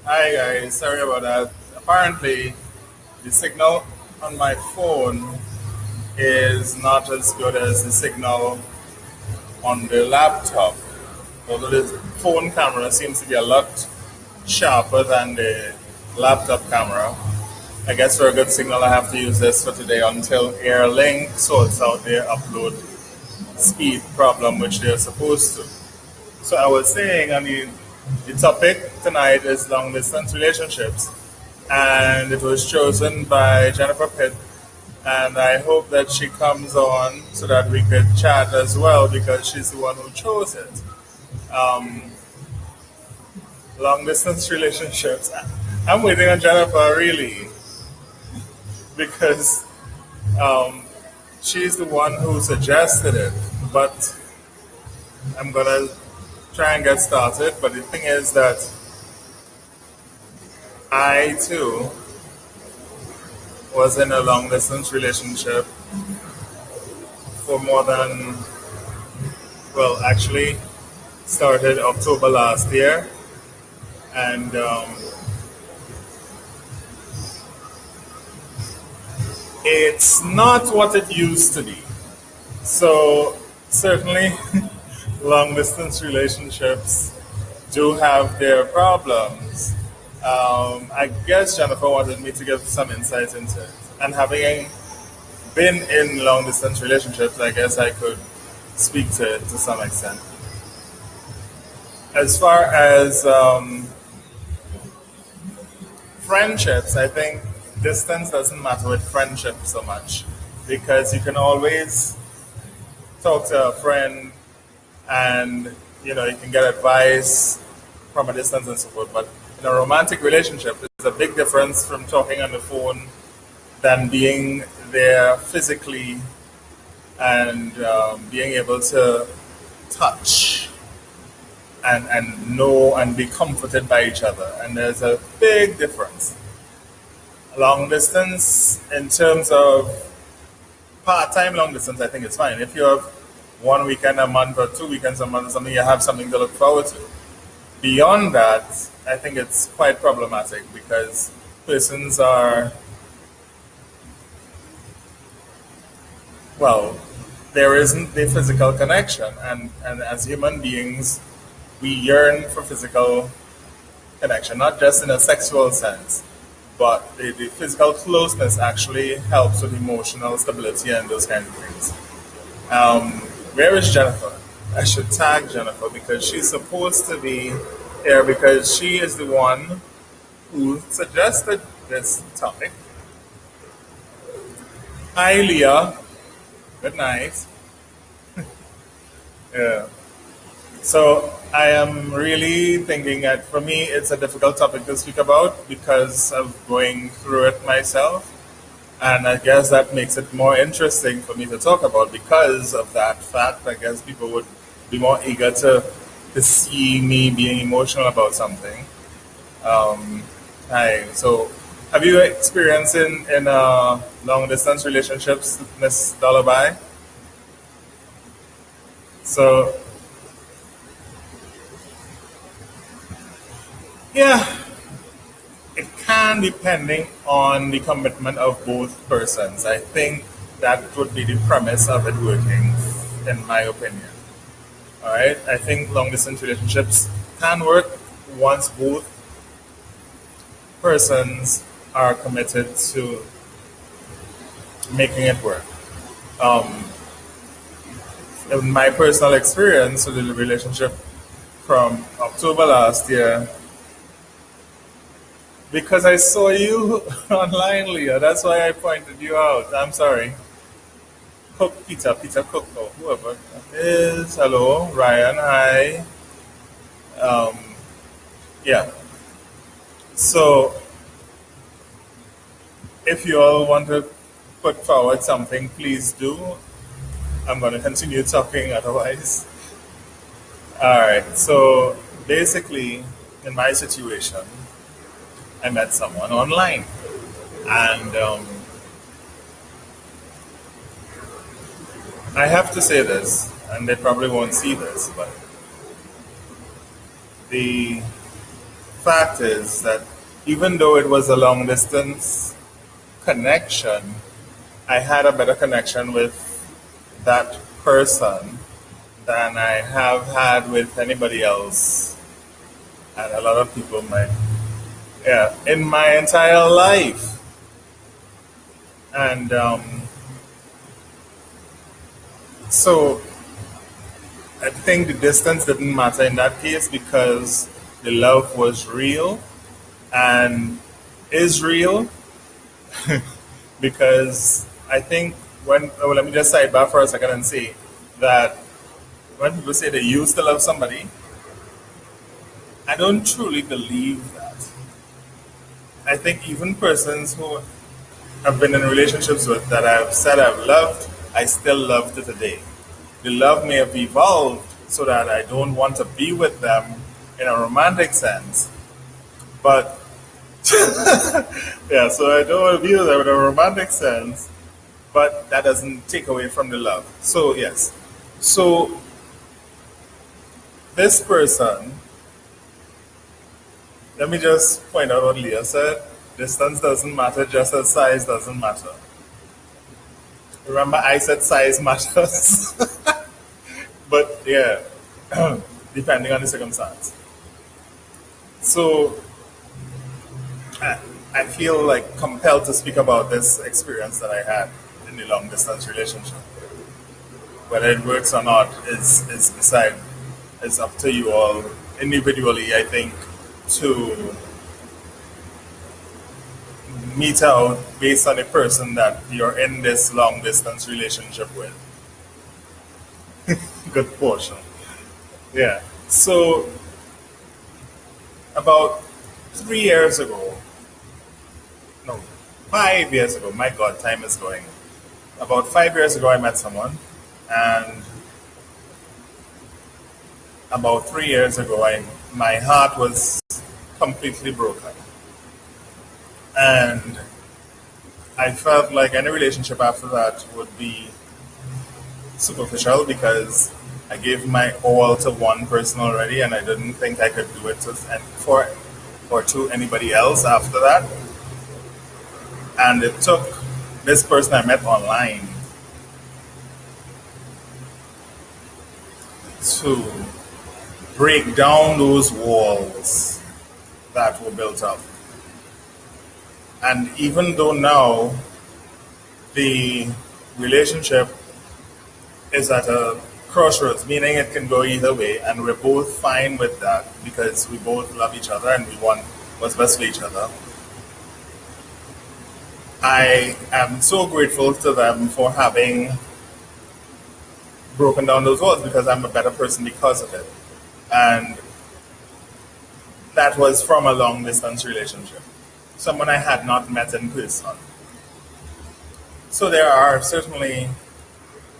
Hi guys, sorry about that. Apparently, the signal on my phone is not as good as the signal on the laptop. Although the phone camera seems to be a lot sharper than the laptop camera. I guess for a good signal, I have to use this for today until AirLink sorts out their upload speed problem, which they're supposed to. So I was saying, the topic tonight is long distance relationships, and it was chosen by Jennifer Pitt. And I hope that she comes on so that we could chat as well because she's the one who chose it. Um, Long distance relationships. I'm waiting on Jennifer really because um, she's the one who suggested it. But I'm gonna try and get started. But the thing is that I too was in a long distance relationship for more than, well, actually started October last year. And it's not what it used to be. So, certainly, long distance relationships do have their problems. I guess Jennifer wanted me to give some insight into it. And having been in long distance relationships, I guess I could speak to it to some extent. As far as friendships, I think distance doesn't matter with friendships so much because you can always talk to a friend and you can get advice from a distance and so forth. But in a romantic relationship, there's a big difference from talking on the phone than being there physically and being able to touch and know and be comforted by each other. And there's a big difference. Long distance, in terms of part time long distance, I think it's fine. If you have one weekend a month or 2 weekends a month or something, you have something to look forward to. Beyond that, I think it's quite problematic because persons are, well, there isn't the physical connection. And as human beings, we yearn for physical connection, not just in a sexual sense, but the physical closeness actually helps with emotional stability and those kind of things. Where is Jennifer? I should tag Jennifer because she's supposed to be here because she is the one who suggested this topic. Hi, Leah. Good night. Yeah. So I am really thinking that for me it's a difficult topic to speak about because of going through it myself. And I guess that makes it more interesting for me to talk about because of that fact. I guess people would be more eager to see me being emotional about something. Hi. So have you experienced in long distance relationships, Miss Lullaby? So yeah, it can depending on the commitment of both persons. I think that would be the premise of it working, in my opinion. All right, I think long distance relationships can work once both persons are committed to making it work. Um, in my personal experience with the relationship from October last year, because I saw you online, Leah. That's why I pointed you out. I'm sorry. Peter Cook, or whoever that is. Hello, Ryan. Hi. Um, yeah. So, if you all want to put forward something, please do. I'm going to continue talking otherwise. All right. So, basically, in my situation, I met someone online, and I have to say this, and they probably won't see this, but the fact is that even though it was a long distance connection, I had a better connection with that person than I have had with anybody else. And a lot of people might, yeah, in my entire life. And so I think the distance didn't matter in that case because the love was real and is real. Because I think let me just sidebar for a second and say that when people say they used to love somebody, I don't truly believe that. I think even persons who have been in relationships with that I've said I've loved, I still love to today. The love may have evolved so that I don't want to be with them in a romantic sense, but yeah, so I don't want to be with them in a romantic sense, but that doesn't take away from the love. So yes, so this person, let me just point out what Leah said. Distance doesn't matter, just as size doesn't matter. Remember, I said size matters. But yeah, depending on the circumstance. So I feel like compelled to speak about this experience that I had in the long distance relationship. Whether it works or not is beside, it's up to you all individually, I think, to meet out based on the person that you're in this long distance relationship with. Good portion. Yeah. So about 3 years ago, no, 5 years ago, my God, time is going. About 5 years ago, I met someone, and about 3 years ago, my heart was completely broken. And I felt like any relationship after that would be superficial because I gave my all to one person already, and I didn't think I could do it to anybody else after that. And it took this person I met online to break down those walls that were built up. And even though now the relationship is at a crossroads, meaning it can go either way, and we're both fine with that because we both love each other and we want what's best for each other. I am so grateful to them for having broken down those walls because I'm a better person because of it. And that was from a long distance relationship, someone I had not met in person. So there are certainly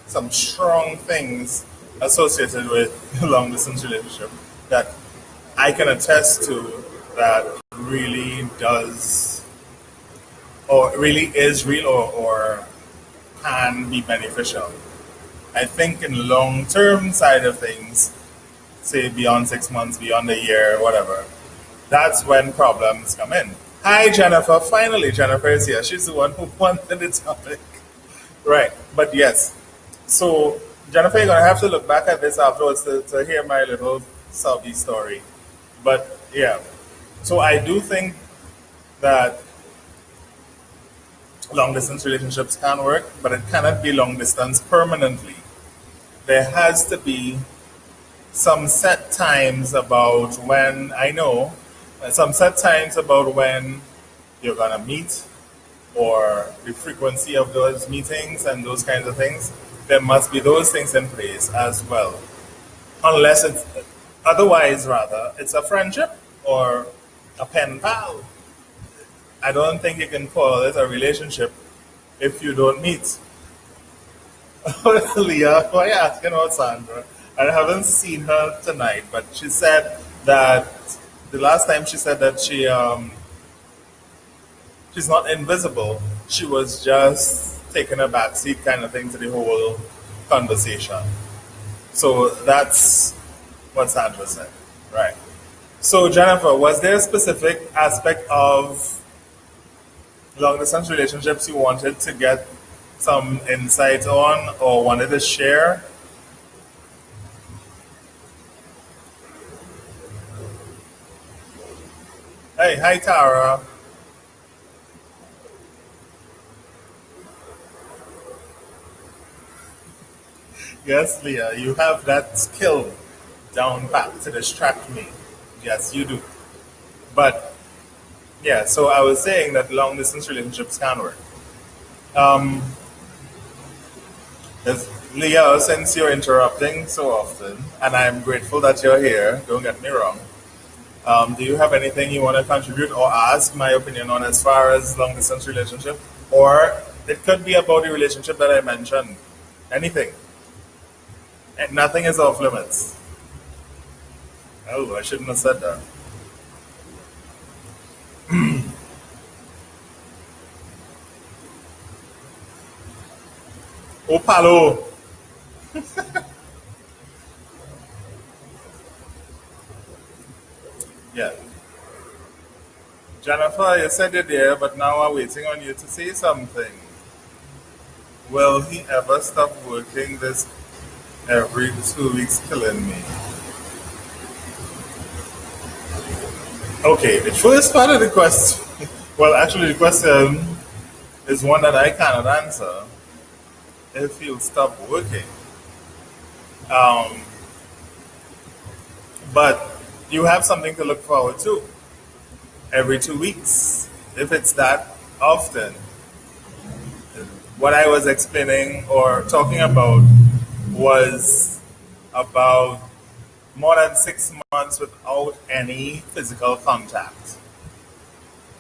some strong things associated with a long distance relationship that I can attest to that really does, or really is real, or can be beneficial. I think in the long term side of things, say beyond 6 months, beyond a year, whatever, that's when problems come in. Hi, Jennifer. Finally, Jennifer is here. She's the one who wanted the topic. Right. But yes. So, Jennifer, you're going to have to look back at this afterwards to hear my little sobby story. But yeah. So, I do think that long distance relationships can work, but it cannot be long distance permanently. There has to be some set times about when, some set times about when you're going to meet, or the frequency of those meetings and those kinds of things. There must be those things in place as well. Unless it's a friendship or a pen pal. I don't think you can call it a relationship if you don't meet. Leah, why are you asking about Sandra? I haven't seen her tonight, but she said that the last time she said that she's not invisible. She was just taking a backseat kind of thing to the whole conversation. So that's what Sandra said, right? So, Jennifer, was there a specific aspect of long distance relationships you wanted to get some insight on or wanted to share? Hey, hi, Tara. Yes, Leah, you have that skill down pat to distract me. Yes, you do. But yeah, so I was saying that long distance relationships can work. Um, Leah, since you're interrupting so often, and I'm grateful that you're here, don't get me wrong. Do you have anything you want to contribute or ask my opinion on as far as long distance relationship? Or it could be about the relationship that I mentioned. Anything. And nothing is off limits. Oh, I shouldn't have said that. Oh, palo. Yeah. Jennifer, you said it there, but now I'm waiting on you to say something. Will he ever stop working this every 2 weeks killing me? Okay, the first part of the question, well, actually, the question is one that I cannot answer. If he'll stop working. Um, but you have something to look forward to every 2 weeks. If it's that often, what I was explaining or talking about was about more than 6 months without any physical contact.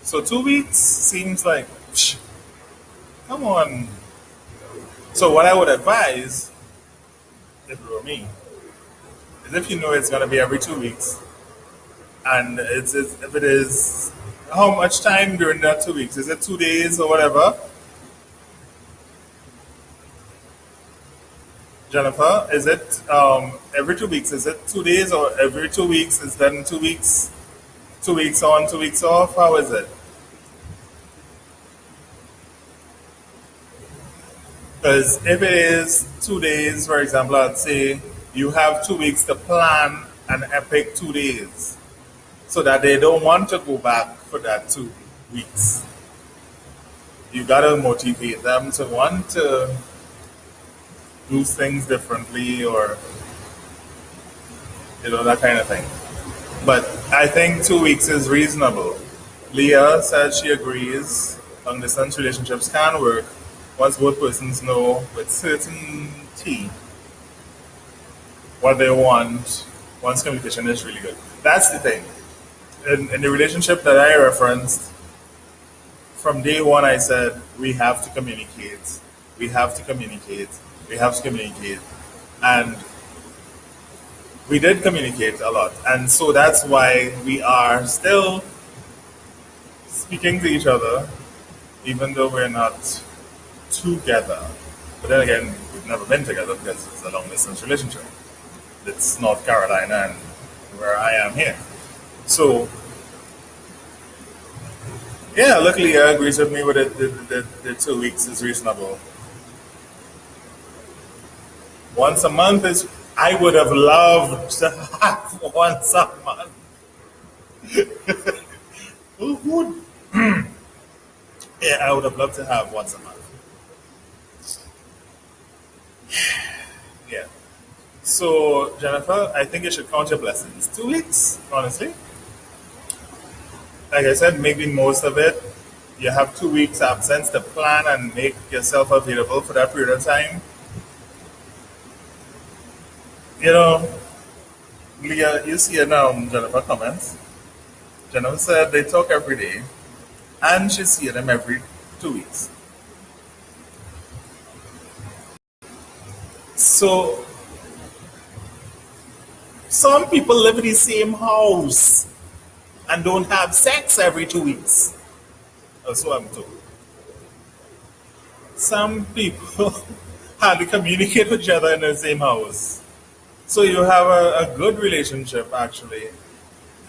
So 2 weeks seems like, psh, come on. So what I would advise, if it were me, is if you know it's going to be every 2 weeks, and if it is, how much time during that 2 weeks? Is it 2 days or whatever? Jennifer, is it every 2 weeks? Is it 2 days or every 2 weeks? Is then 2 weeks, 2 weeks on, 2 weeks off? How is it? Because if it is 2 days, for example, I'd say you have 2 weeks to plan an epic 2 days so that they don't want to go back for that 2 weeks. You gotta motivate them to want to do things differently or, that kind of thing. But I think 2 weeks is reasonable. Leah says she agrees long distance relationships can work once both persons know with certainty what they want once communication is really good. That's the thing. In the relationship that I referenced, from day one I said we have to communicate. We have to communicate. We have to communicate. And we did communicate a lot. And so that's why we are still speaking to each other, even though we're not together. But then again, we've never been together because it's a long distance relationship. It's North Carolina and where I am here. So, yeah, luckily Leah agrees with me with it. The 2 weeks is reasonable. Once a month is, I would have loved to have once a month. Who would? Yeah, I would have loved to have once a month. Yeah. So, Jennifer, I think you should count your blessings. 2 weeks, honestly. Like I said, maybe most of it. You have 2 weeks absence to plan and make yourself available for that period of time. You know, Leah, you see it now, Jennifer comments. Jennifer said they talk every day, and she sees them every 2 weeks. So, some people live in the same house and don't have sex every 2 weeks. That's what I'm told. Some people hardly communicate with each other in the same house. So you have a good relationship actually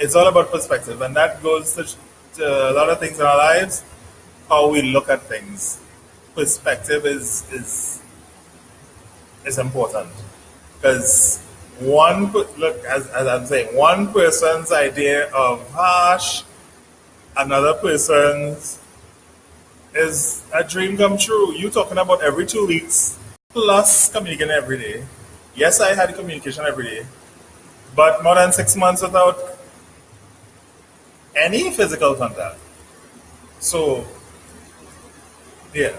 It's all about perspective, and that goes to a lot of things in our lives. How we look at things, perspective is important because look as I'm saying, one person's idea of harsh, another person's is a dream come true. You talking about every 2 weeks plus communicating every day. Yes, I had communication every day, but more than 6 months without any physical contact. So yeah,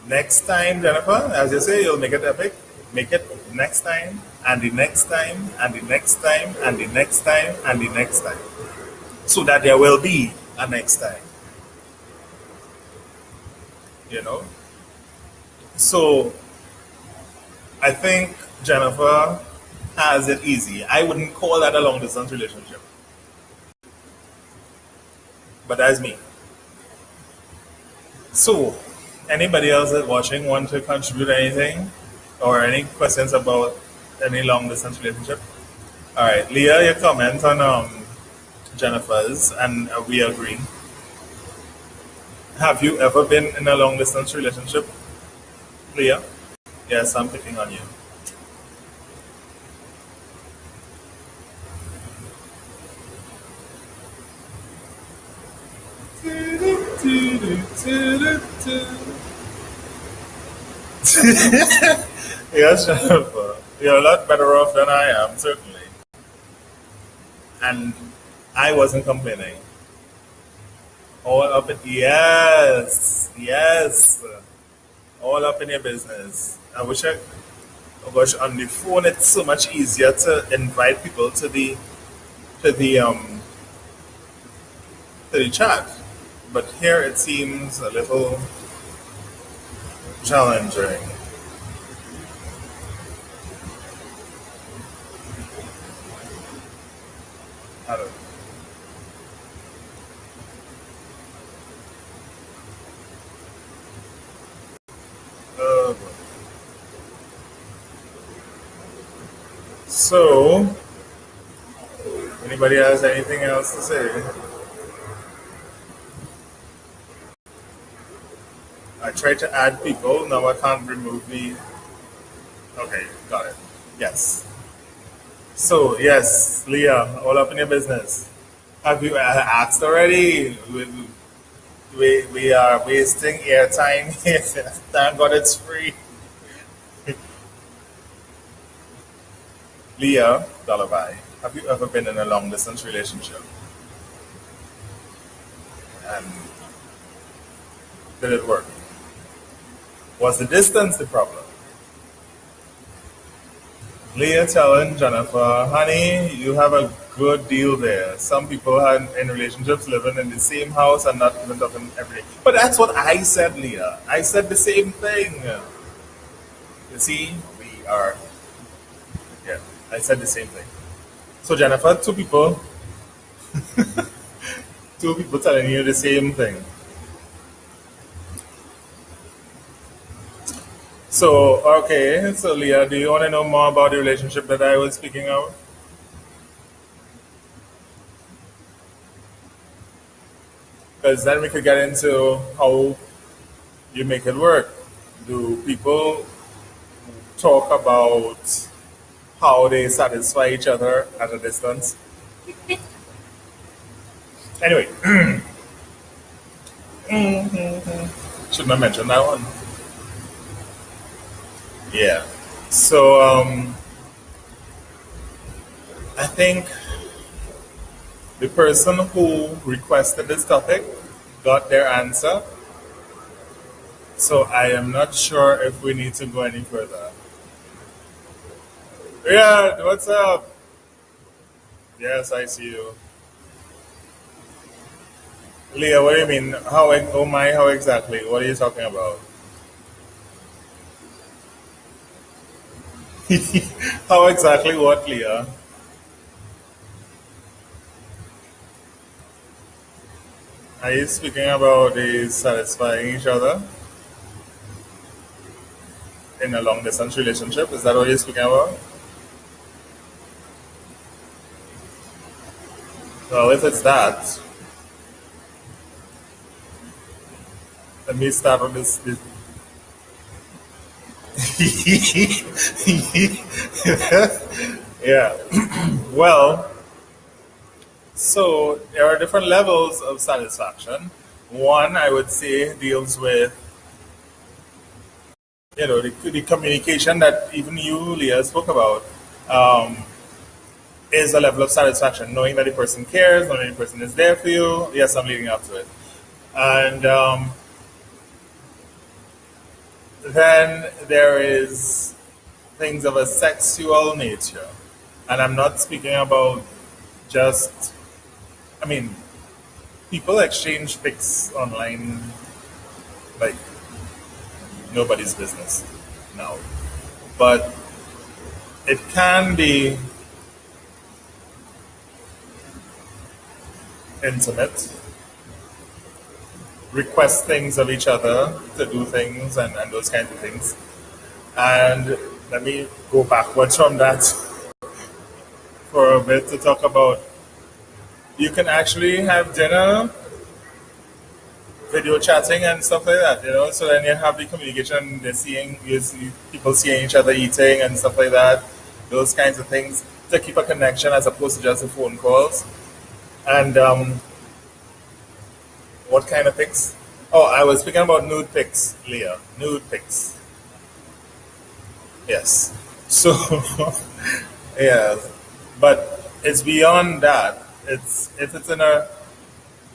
next time, Jennifer, as you say, you'll make it epic. Make it next time, and the next time, and the next time, and the next time, and the next time. So that there will be a next time, you know? So I think Jennifer has it easy. I wouldn't call that a long distance relationship, but that's me. So, anybody else that's watching want to contribute anything or any questions about any long distance relationship? All right, Leah, your comment on Jennifer's, and we agree. Have you ever been in a long distance relationship, Leah? Yes, I'm picking on you. Yes, Jennifer. You're a lot better off than I am, certainly. And I wasn't complaining. All up in yes, yes, all up in your business. I wish I, oh gosh, on the phone it's so much easier to invite people to the to the chat, but here it seems a little challenging. I don't. Uh, so, anybody has anything else to say? I tried to add people. Now I can't remove the. Okay, got it. Yes. So yes, Leah, all up in your business. Have you asked already? We are wasting airtime here. Thank God it's free. Leah, Lullaby, have you ever been in a long distance relationship? And did it work? Was the distance the problem? Leah telling Jennifer, honey, you have a good deal there. Some people are in relationships living in the same house and not even talking every day. But that's what I said, Leah. I said the same thing. You see, we are, yeah, I said the same thing. So, Jennifer, two people telling you the same thing. So, okay, so Leah, do you want to know more about the relationship that I was speaking of? Because then we could get into how you make it work. Do people talk about how they satisfy each other at a distance? Anyway, shouldn't have mentioned that one. Yeah. So, I think the person who requested this topic got their answer. So I am not sure if we need to go any further. Yeah, what's up? Yes, I see you. Leah, what do you mean? Oh my, how exactly? What are you talking about? How exactly what, Leah? Are you speaking about the satisfying each other in a long distance relationship? Is that what you're speaking about? Well, if it's that, let me start with this. Yeah. Well, so there are different levels of satisfaction. One, I would say, deals with the communication that even you, Leah, spoke about. Um, is a level of satisfaction, knowing that the person cares, knowing the person is there for you. Yes, I'm leading up to it. And then there is things of a sexual nature. And I'm not speaking about just, I mean, people exchange pics online like nobody's business now. But it can be intimate, request things of each other to do things and those kinds of things. And let me go backwards from that for a bit to talk about you can actually have dinner, video chatting and stuff like that, So then you have the communication, they're seeing you see people seeing each other eating and stuff like that, those kinds of things to keep a connection as opposed to just the phone calls. And what kind of pics? Oh, I was speaking about nude pics, Leah. Nude pics. Yes. So, yeah, but it's beyond that. It's if it's in a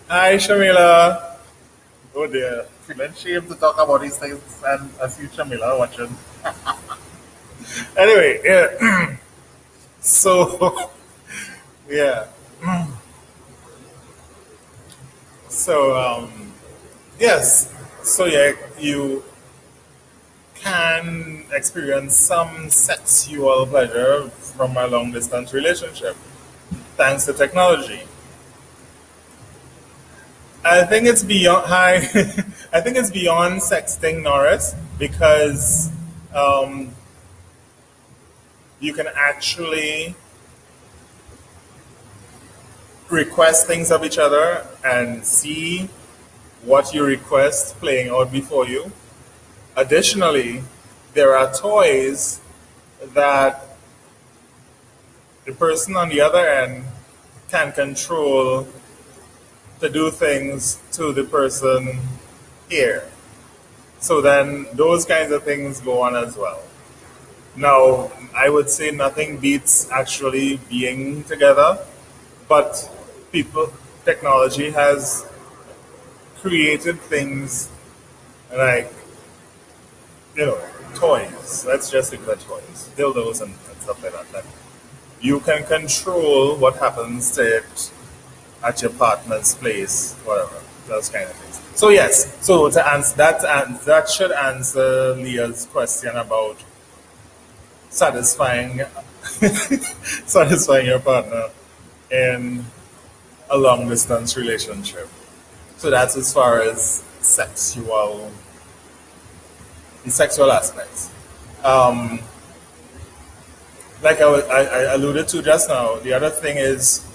hi Shamila. Oh dear, feeling shame to talk about these things, and I see Shamila watching. Anyway, yeah. So yeah, so yes, so yeah, you can experience some sexual pleasure from a long distance relationship thanks to technology. I think it's beyond hi. I think it's beyond sexting, Norris, because um, you can actually request things of each other and see what you request playing out before you. Additionally, there are toys that the person on the other end can control to do things to the person here. So then those kinds of things go on as well. Now, I would say nothing beats actually being together, but technology has created things like, toys. Let's just think about toys, dildos and stuff like that. That you can control what happens to it at your partner's place, whatever, those kind of things. So yes, so to answer that, and that should answer Leah's question about satisfying satisfying your partner in a long distance relationship. So that's as far as the sexual aspects. Um, like I alluded to just now, the other thing is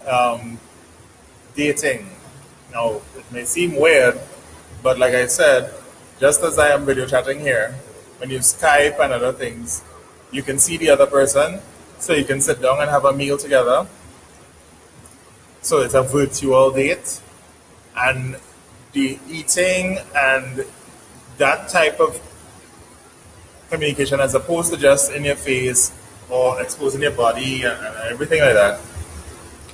um, dating. Now, it may seem weird, but like I said, just as I am video chatting here, when you Skype and other things, you can see the other person, so you can sit down and have a meal together. So it's a virtual date, and the eating and that type of communication, as opposed to just in your face or exposing your body and everything like that,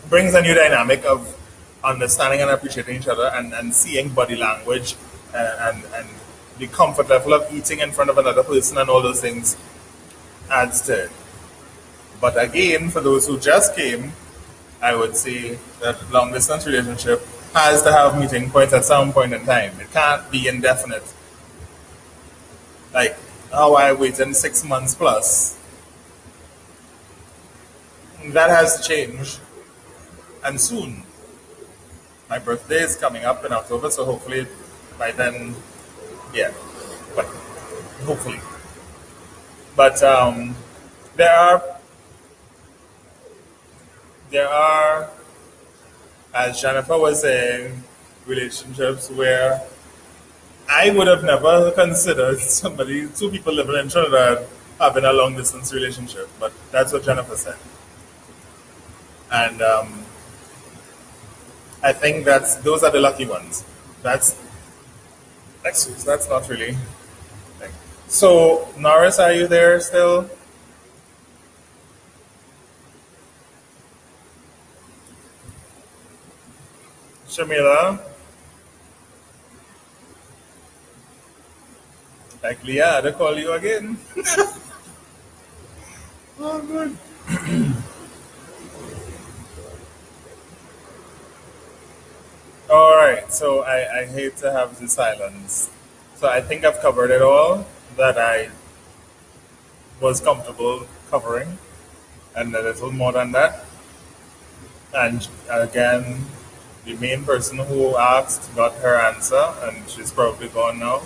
brings a new dynamic of understanding and appreciating each other and seeing body language and the comfort level of eating in front of another person and all those things adds to it. But again, for those who just came, I would say that long distance relationship has to have meeting points at some point in time. It can't be indefinite. Like how I waited 6 months plus. That has to change. And soon. My birthday is coming up in October, so hopefully by then, yeah. But hopefully. But there are As Jennifer was saying, relationships where I would have never considered somebody, two people living in Trinidad, having a long distance relationship, but that's what Jennifer said. And I think those are the lucky ones. That's excuse. That's not really. Thing. So Norris, are you there still? Shamila, like Leah, they call you again. Oh, good. All right. So I hate to have the silence. So I think I've covered it all that I was comfortable covering, and a little more than that. And again, the main person who asked got her answer, and she's probably gone now.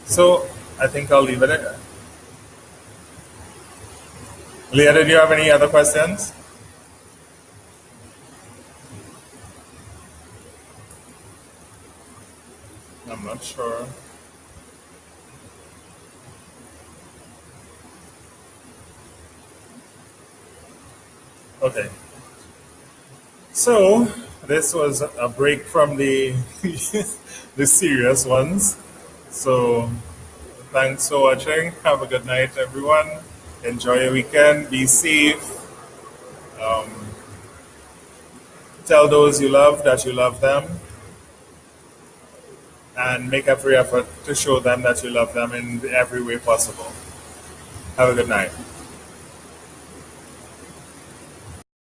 So I think I'll leave it at that. Leah, did you have any other questions? I'm not sure. Okay. So this was a break from the the serious ones. So thanks for watching. Have a good night, everyone. Enjoy your weekend. Be safe. Um, tell those you love that you love them, and make every effort to show them that you love them in every way possible. Have a good night.